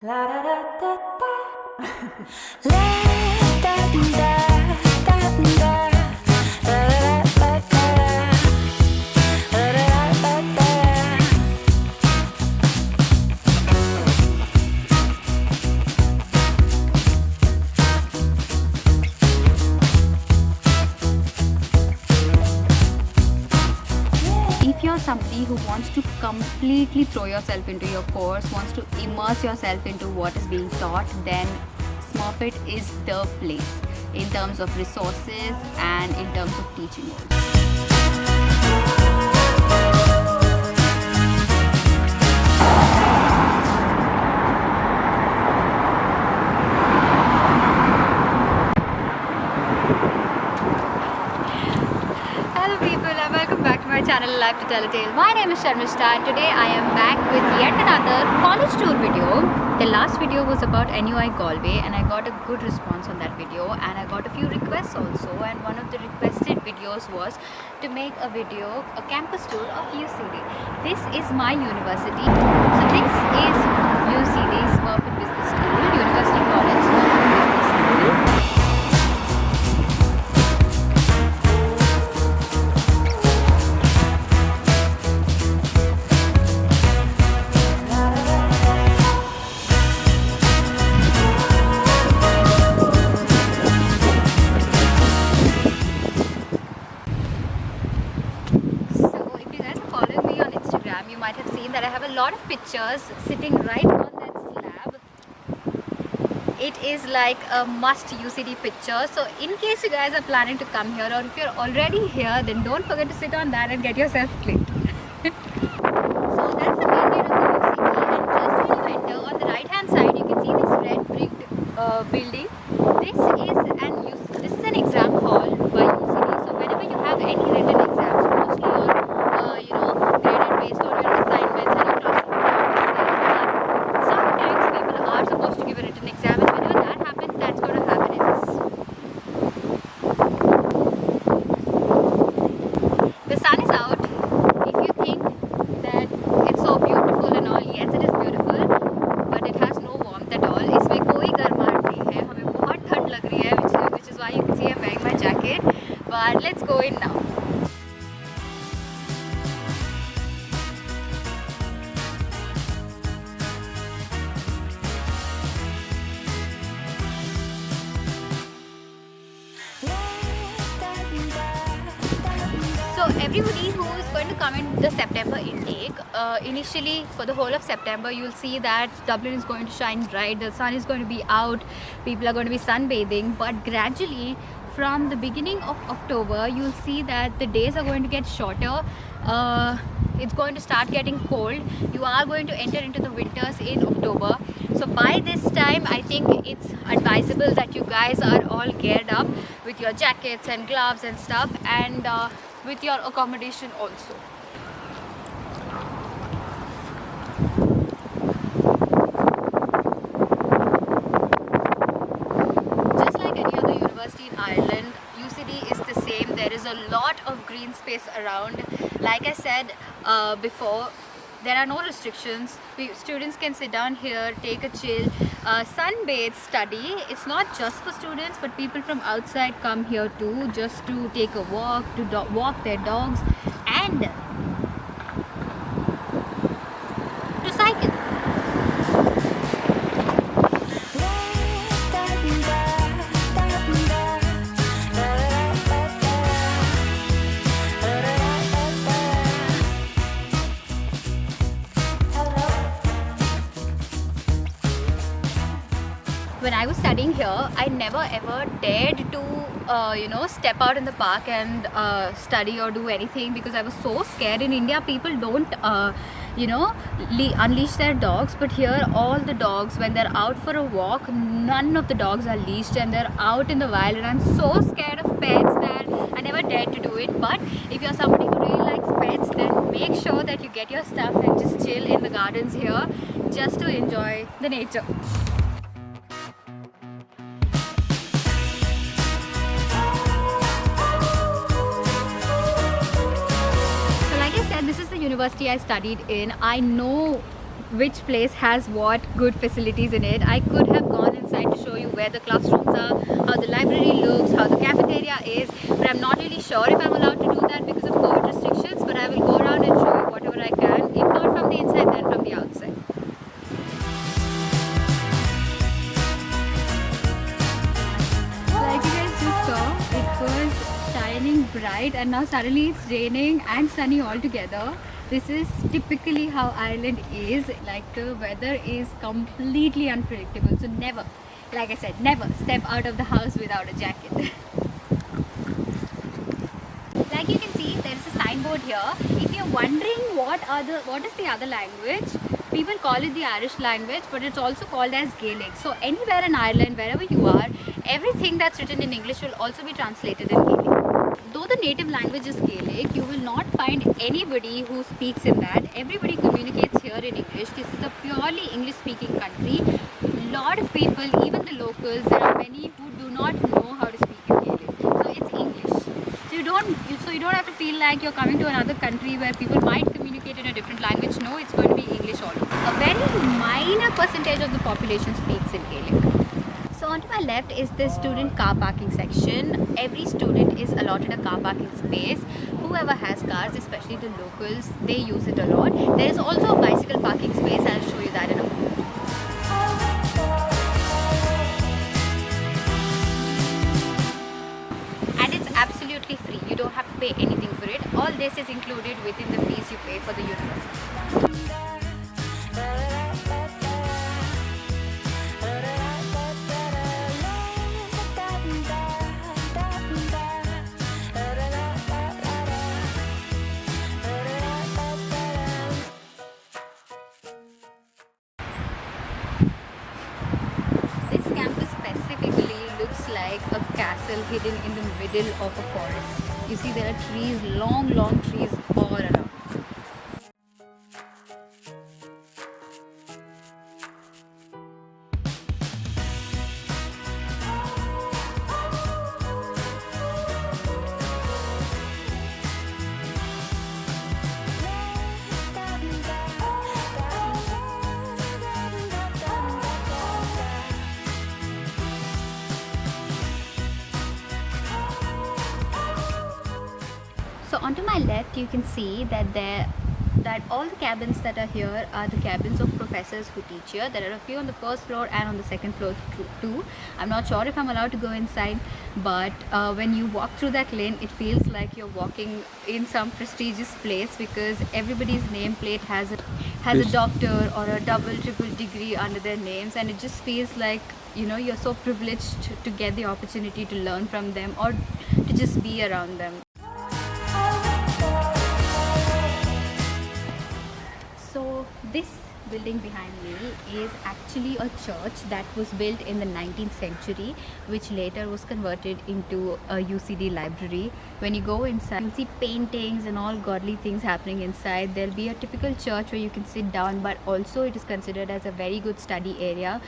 La da da da da. La da da da da. La da da da. La da da da. If you're somebody who wants to completely throw yourself into your course, wants to immerse yourself into what is being taught, then Smurfit is the place in terms of resources and in terms of teaching also. Hello people and welcome back to my channel Life to Tell a Tale. My name is Sharmishta and today I am back with yet another college tour video. The last video was about NUI Galway and I got a good response on that video and I got a few requests also, and one of the requested videos was to make a video, a campus tour of UCD. This is my university. So this is UCD, Smurfit Business School, University College Smurfit Business School. So if you guys are following me on Instagram, you might have seen that I have a lot of pictures sitting right on that slab. It is like a must UCD picture. So in case you guys are planning to come here, or if you're already here, then don't forget to sit on that and get yourself clicked. So that's the main gate of the UCD, and just when you enter, on the right hand side you can see this red brick building. This is an exam hall by UCD. So whenever you have any written exams, mostly on graded based on your assignments and your classroom performances, but sometimes people are supposed to give a written exam, and whenever that happens, that's going to happen in this. The sun is out. If you think that it's so beautiful and all, yes, it is beautiful, but it has no warmth at all. इसमें कोई गर्माहट नहीं है. हमें बहुत ठंड लग रही है, which is why you can see I'm wearing my jacket. But let's go in now. So everybody who is going to come in the September intake, initially for the whole of September, you'll see that Dublin is going to shine bright, the sun is going to be out, people are going to be sunbathing, but gradually from the beginning of October, you'll see that the days are going to get shorter. It's going to start getting cold. You are going to enter into the winters in October. So by this time, I think it's advisable that you guys are all geared up with your jackets and gloves and stuff, and with your accommodation also. Just like any other university in Ireland, UCD is the same. There is a lot of green space around. Like I said before, there are no restrictions. Students can sit down here, take a chill, sunbathe, study. It's not just for students, but people from outside come here too, just to take a walk, to walk their dogs, and to cycle. When I was studying here, I never ever dared to step out in the park and study or do anything, because I was so scared. In India, people don't unleash their dogs, but here all the dogs, when they're out for a walk, none of the dogs are leashed and they're out in the wild, and I'm so scared of pets that I never dared to do it. But if you're somebody who really likes pets, then make sure that you get your stuff and just chill in the gardens here, just to enjoy the nature. This is the university I studied in. I know which place has what good facilities in it. I could have gone inside to show you where the classrooms are, how the library looks, how the cafeteria is, but I'm not really sure if I'm allowed to do that because of COVID restrictions, but I will go around and show you whatever I can, if not from the inside then from the outside. Like you guys just saw, it was shining bright and now suddenly it's raining and sunny all together. This is typically how Ireland is. Like the weather is completely unpredictable. So never, like I said, never step out of the house without a jacket. Like you can see, there is a signboard here. If you're wondering what is the other language, people call it the Irish language, but it's also called as Gaelic. So anywhere in Ireland, wherever you are, everything that's written in English will also be translated in Gaelic. Though the native language is Gaelic, you will not find anybody who speaks in that. Everybody communicates here in English. This is a purely English-speaking country. Lot of people, even the locals, there are many who do not know how to speak in Gaelic. So it's English. So you don't have to feel like you're coming to another country where people might communicate in a different language. No, it's going to be English all over. A very minor percentage of the population speaks in Gaelic. So on to my left is the student car parking section. Every student is allotted a car parking space. Whoever has cars, especially the locals, they use it a lot. There is also a bicycle parking space. I'll show you that in a moment. And it's absolutely free. You don't have to pay anything for it. All this is included within the fees you pay for the university. This campus specifically looks like a castle hidden in the middle of a forest. You see there are trees, long trees all around. So onto my left you can see that all the cabins that are here are the cabins of professors who teach here. There are a few on the first floor and on the second floor too. I'm not sure if I'm allowed to go inside, but when you walk through that lane it feels like you're walking in some prestigious place because everybody's nameplate has a doctor or a double triple degree under their names, and it just feels like, you know, you're so privileged to get the opportunity to learn from them or to just be around them. So this building behind me is actually a church that was built in the 19th century, which later was converted into a UCD library. When you go inside, you'll see paintings and all godly things happening inside. There'll be a typical church where you can sit down, but also it is considered as a very good study area.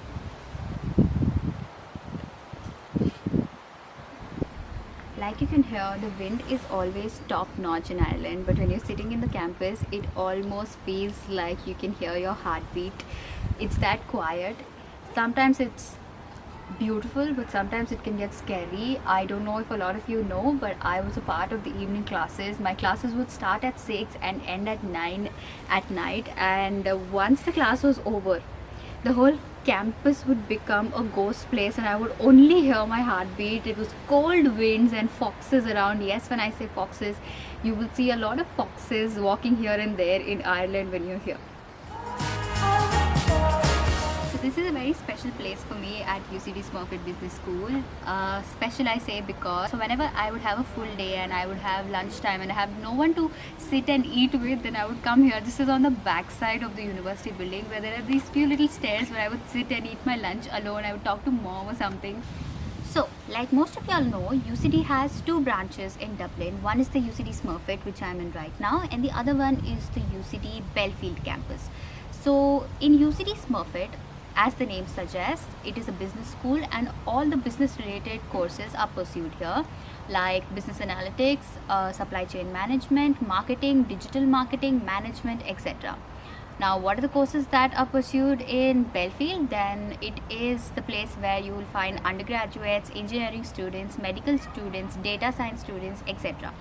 Like you can hear, the wind is always top notch in Ireland, but when you're sitting in the campus, it almost feels like you can hear your heartbeat. It's that quiet. Sometimes it's beautiful, but sometimes it can get scary. I don't know if a lot of you know, but I was a part of the evening classes. My classes would start at 6 and end at 9 at night, and once the class was over, the whole campus would become a ghost place and I would only hear my heartbeat. It was cold winds and foxes around. Yes, when I say foxes, you will see a lot of foxes walking here and there in Ireland when you're here. So this is a very special place for me at UCD Smurfit Business School. Special I say because so whenever I would have a full day and I would have lunchtime and I have no one to sit and eat with, then I would come here. This is on the back side of the university building where there are these few little stairs where I would sit and eat my lunch alone. I would talk to mom or something. So, like most of y'all know, UCD has two branches in Dublin. One is the UCD Smurfit, which I'm in right now, and the other one is the UCD Belfield campus. So, in UCD Smurfit, as the name suggests, it is a business school and all the business related courses are pursued here, like business analytics, supply chain management, marketing, digital marketing, management, etc. Now, what are the courses that are pursued in Belfield? Then it is the place where you will find undergraduates, engineering students, medical students, data science students, etc.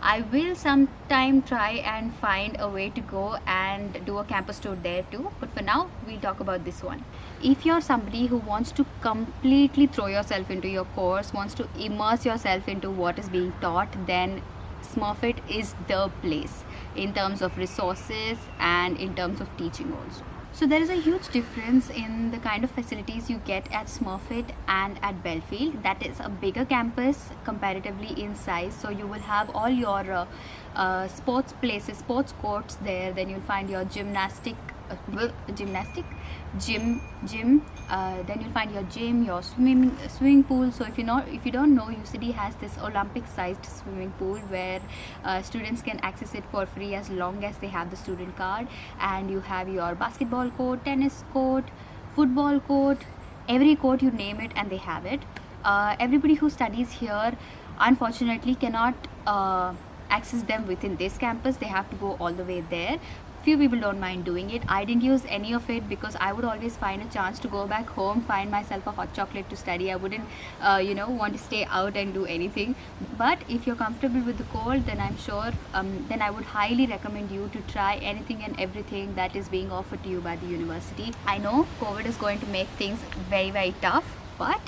I will sometime try and find a way to go and do a campus tour there too, but for now we'll talk about this one. If you're somebody who wants to completely throw yourself into your course, wants to immerse yourself into what is being taught, then Smurfit is the place in terms of resources and in terms of teaching also. So there is a huge difference in the kind of facilities you get at Smurfit and at Belfield. That is a bigger campus comparatively in size. So you will have all your sports places, sports courts there. Then you'll find your gym. Then you'll find your gym, your swimming pool. So if you don't know, UCD has this Olympic-sized swimming pool where students can access it for free as long as they have the student card. And you have your basketball court, tennis court, football court, every court you name it, and they have it. Everybody who studies here, unfortunately, cannot access them within this campus. They have to go all the way there. Few people don't mind doing it. I didn't use any of it because I would always find a chance to go back home, find myself a hot chocolate to study. I wouldn't want to stay out and do anything. But if you're comfortable with the cold, then I'm sure then I would highly recommend you to try anything and everything that is being offered to you by the university. I know COVID is going to make things very, very tough, but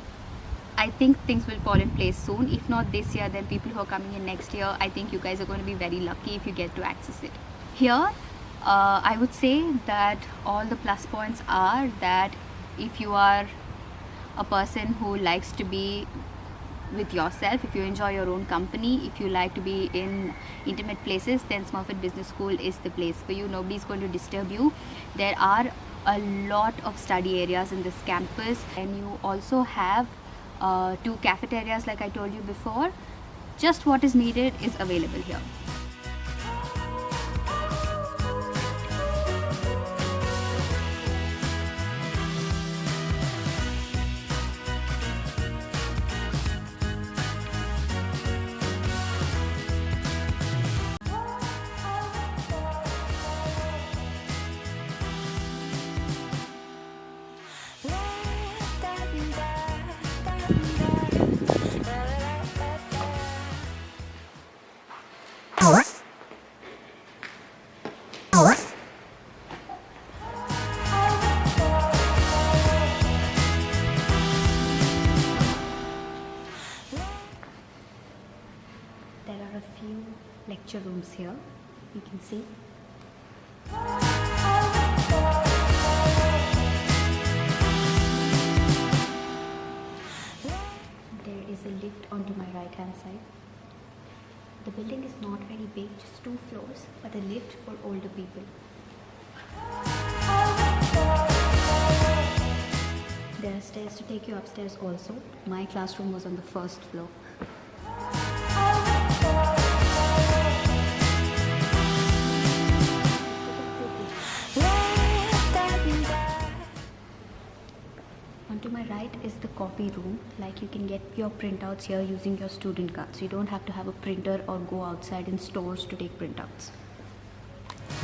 I think things will fall in place soon. If not this year, then people who are coming in next year, I think you guys are going to be very lucky if you get to access it. Here, I would say that all the plus points are that if you are a person who likes to be with yourself, if you enjoy your own company, if you like to be in intimate places, then Smurfit Business School is the place for you. Nobody's going to disturb you. There are a lot of study areas in this campus, and you also have 2 cafeterias like I told you before. Just what is needed is available here. There are a few lecture rooms here, you can see. There is a lift onto my right hand side. The building is not very big, just 2 floors, but a lift for older people. There are stairs to take you upstairs also. My classroom was on the 1st floor. Onto my right is the copy room. Like, you can get your printouts here using your student card. So you don't have to have a printer or go outside in stores to take printouts.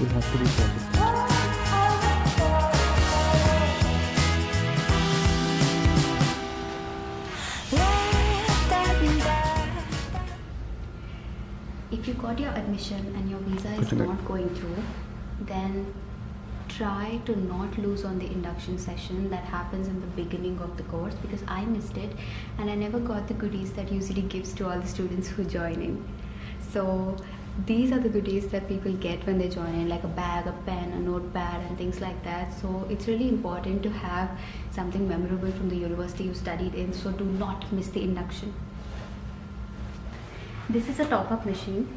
You have to be careful. If you got your admission and your visa is not going through, then try to not lose on the induction session that happens in the beginning of the course, because I missed it and I never got the goodies that usually gives to all the students who join in. So these are the goodies that people get when they join in, like a bag, a pen, a notepad and things like that. So it's really important to have something memorable from the university you studied in, so do not miss the induction. This is a top-up machine.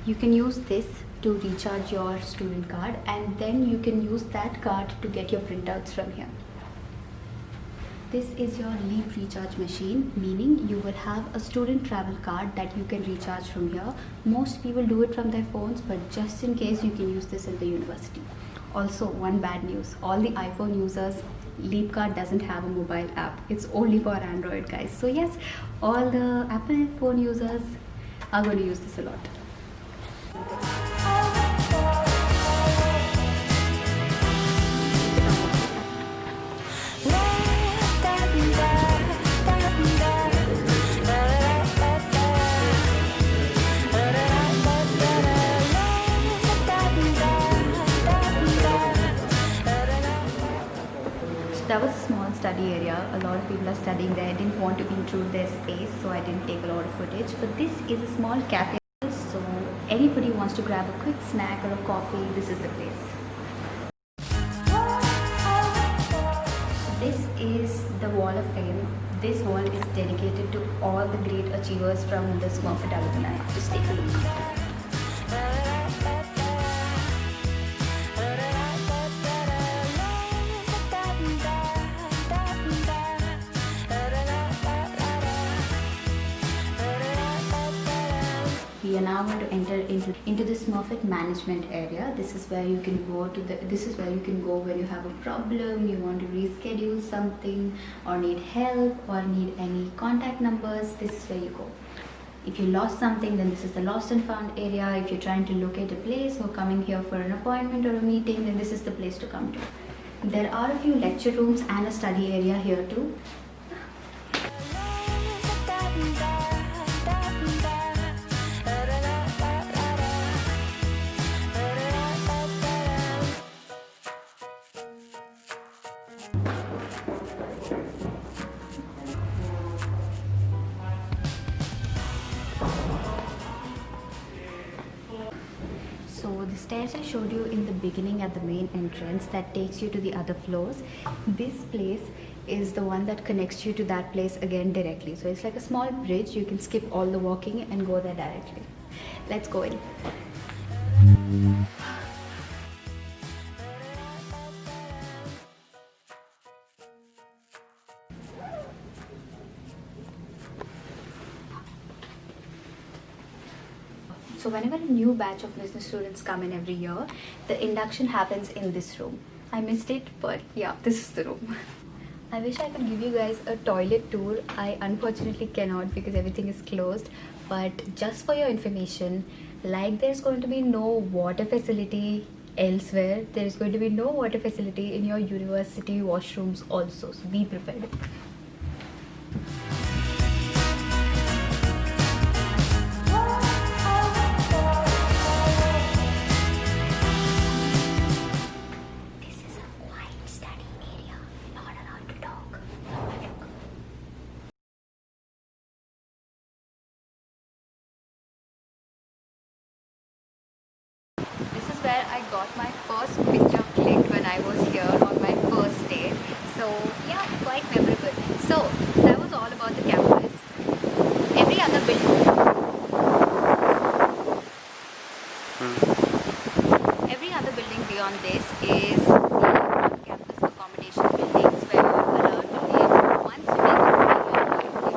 You can use this to recharge your student card, and then you can use that card to get your printouts from here. This is your Leap recharge machine, meaning you will have a student travel card that you can recharge from here. Most people do it from their phones, but just in case, you can use this in the university. Also, one bad news, all the iPhone users, Leap card doesn't have a mobile app. It's only for Android, guys. So yes, all the Apple phone users are going to use this a lot. that was a small study area. A lot of people are studying there. I didn't want to intrude their space, so I didn't take a lot of footage. But this is a small cafe, so anybody who wants to grab a quick snack or a coffee, this is the place. This is the Wall of Fame. This wall is dedicated to all the great achievers from the Smurfit alumni. Just take a look. We are now going to enter into the Smurfit management area. This is where you can go when you have a problem, you want to reschedule something, or need help, or need any contact numbers. This is where you go. If you lost something, then this is the lost and found area. If you're trying to locate a place or coming here for an appointment or a meeting, then this is the place to come to. There are a few lecture rooms and a study area here too. So the stairs I showed you in the beginning at the main entrance that takes you to the other floors. This place is the one that connects you to that place again directly. So it's like a small bridge. You can skip all the walking and go there directly. Let's go in. So whenever a new batch of business students come in every year, the induction happens in this room. I missed it, but yeah, this is the room. I wish I could give you guys a toilet tour. I unfortunately cannot because everything is closed. But just for your information, like there's going to be no water facility elsewhere, there's going to be no water facility in your university washrooms also. So be prepared. Where I got my first picture clicked when I was here on my first day. So yeah, quite memorable. So that was all about the campus. Every other building beyond this is the on-campus accommodation buildings where you are allowed to live once a week,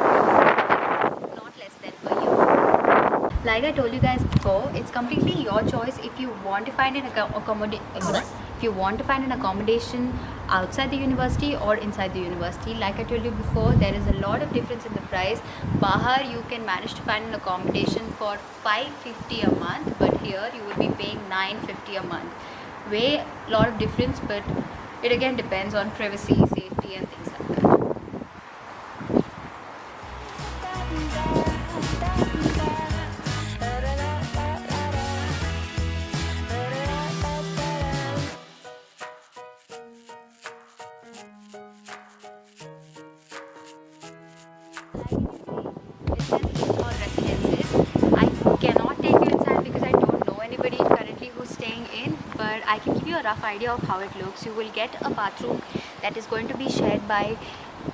not less than a year. Like I told you guys before, it's completely your choice if you want to find an accommodation outside the university or inside the university. Like I told you before, there is a lot of difference in the price. Bahar you can manage to find an accommodation for $550 a month, but here you will be paying $950 a month. Way lot of difference, but it again depends on privacy, safety and things like that. I can give you a rough idea of how it looks. You will get a bathroom that is going to be shared by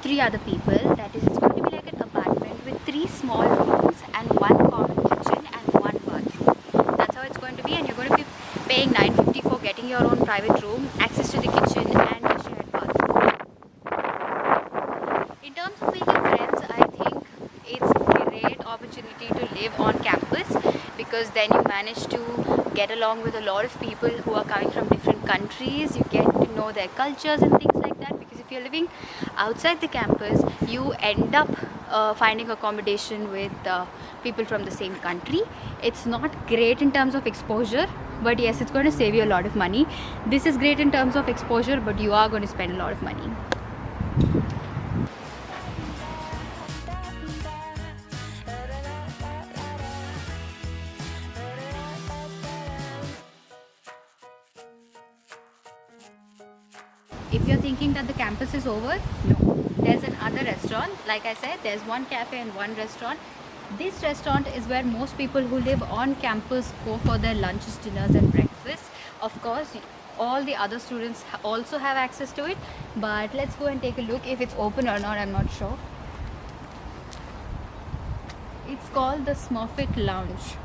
3 other people. That is, it's going to be like an apartment with 3 small rooms and 1 common kitchen and 1 bathroom. That's how it's going to be, and you're going to be paying $950 for getting your own private room, access to the kitchen and a shared bathroom. In terms of making friends, I think it's a great opportunity to live on campus because then you manage to get along with a lot of people who are coming from different countries. You get to know their cultures and things like that, because if you're living outside the campus, you end up finding accommodation with people from the same country. It's not great in terms of exposure, but yes, it's going to save you a lot of money. This is great in terms of exposure, but you are going to spend a lot of money. If you're thinking that the campus is over, no. There's another restaurant. Like I said, there's one cafe and one restaurant. This restaurant is where most people who live on campus go for their lunches, dinners and breakfasts. Of course, all the other students also have access to it, but let's go and take a look. If it's open or not, I'm not sure. It's called the Smurfit Lounge.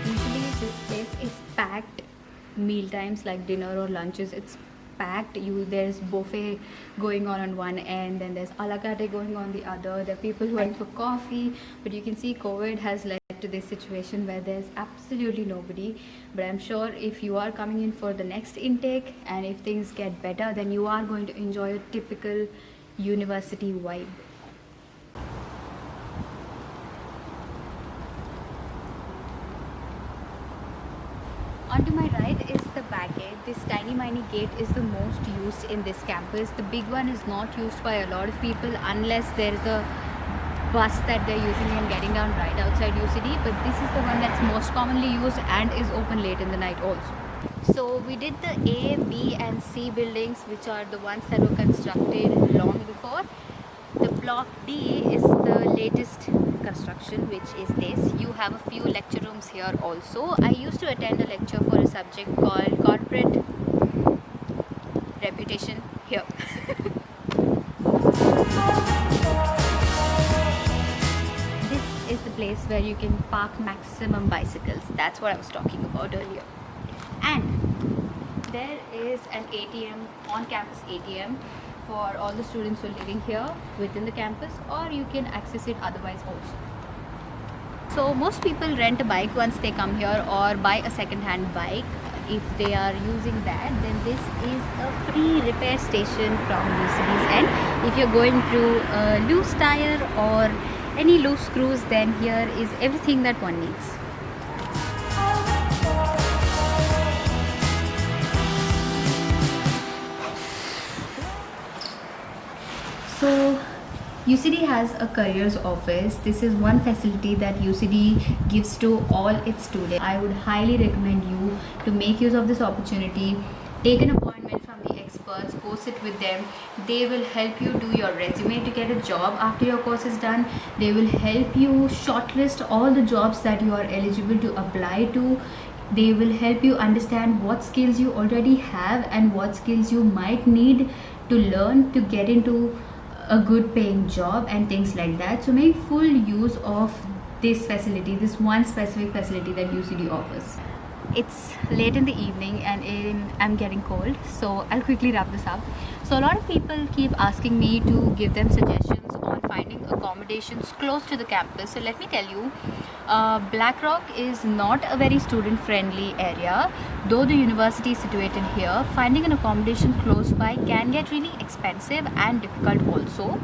Usually this place is packed. Meal times like dinner or lunches, it's packed. There's buffet going on one end, then there's a la carte going on the other. There are people who are going for coffee, but you can see COVID has led to this situation where there's absolutely nobody. But I'm sure if you are coming in for the next intake and if things get better, then you are going to enjoy a typical university vibe. On to my right is the back gate. This tiny mini gate is the most used in this campus. The big one is not used by a lot of people unless there is a bus that they're using and getting down right outside UCD. But this is the one that's most commonly used and is open late in the night also. So we did the A, B and C buildings, which are the ones that were constructed long before. The block D is the latest construction, which is this. You have a few lecture rooms here also. I used to attend a lecture for a subject called Corporate Reputation here. This is the place where you can park maximum bicycles. That's what I was talking about earlier. And there is an ATM, on-campus ATM, for all the students who are living here within the campus, or you can access it otherwise also. So most people rent a bike once they come here or buy a second-hand bike. If they are using that, then this is a free repair station from UCD's end. If you're going through a loose tire or any loose screws, then here is everything that one needs. So UCD has a careers office. This is one facility that UCD gives to all its students. I would highly recommend you to make use of this opportunity. Take an appointment from the experts, go sit with them. They will help you do your resume to get a job after your course is done. They will help you shortlist all the jobs that you are eligible to apply to. They will help you understand what skills you already have and what skills you might need to learn to get into a good paying job and things like that. So make full use of this facility, this one specific facility that UCD offers. It's late in the evening and I'm getting cold, so I'll quickly wrap this up. So a lot of people keep asking me to give them suggestions on finding accommodations close to the campus. So let me tell you, Blackrock is not a very student friendly area. Though the university is situated here, finding an accommodation close by can get really expensive and difficult also.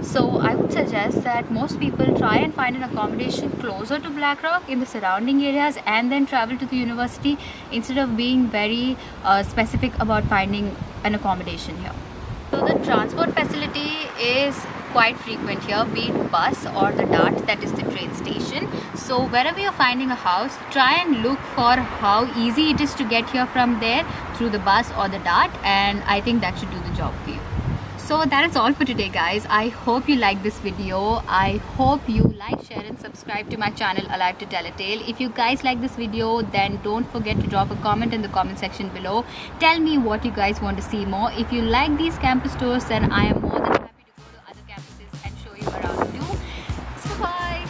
So I would suggest that most people try and find an accommodation closer to Blackrock in the surrounding areas and then travel to the university instead of being very specific about finding an accommodation here. So the transport facility is quite frequent here, be it bus or the DART, that is the train station. So wherever you're finding a house, try and look for how easy it is to get here from there through the bus or the DART, and I think that should do the job for you. So that is all for today, guys. I hope you like this video. I hope you like, share and subscribe to my channel Alive to Tell a Tale. If you guys like this video, then don't forget to drop a comment in the comment section below. Tell me what you guys want to see more. If you like these campus tours, then I am more than happy to go to other campuses and show you around too. So bye.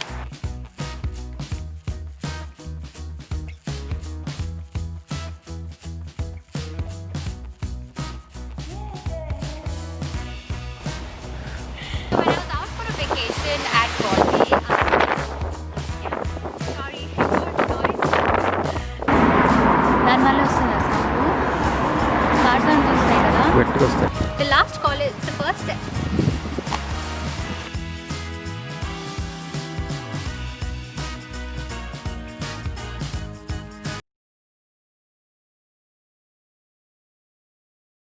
So when I was out for a vacation at Galway, sorry for noise. దాని వల్ల వస్తుందా sound? Car sound వస్తాయి కదా. గట్టిగా వస్తాయి. The last college, the first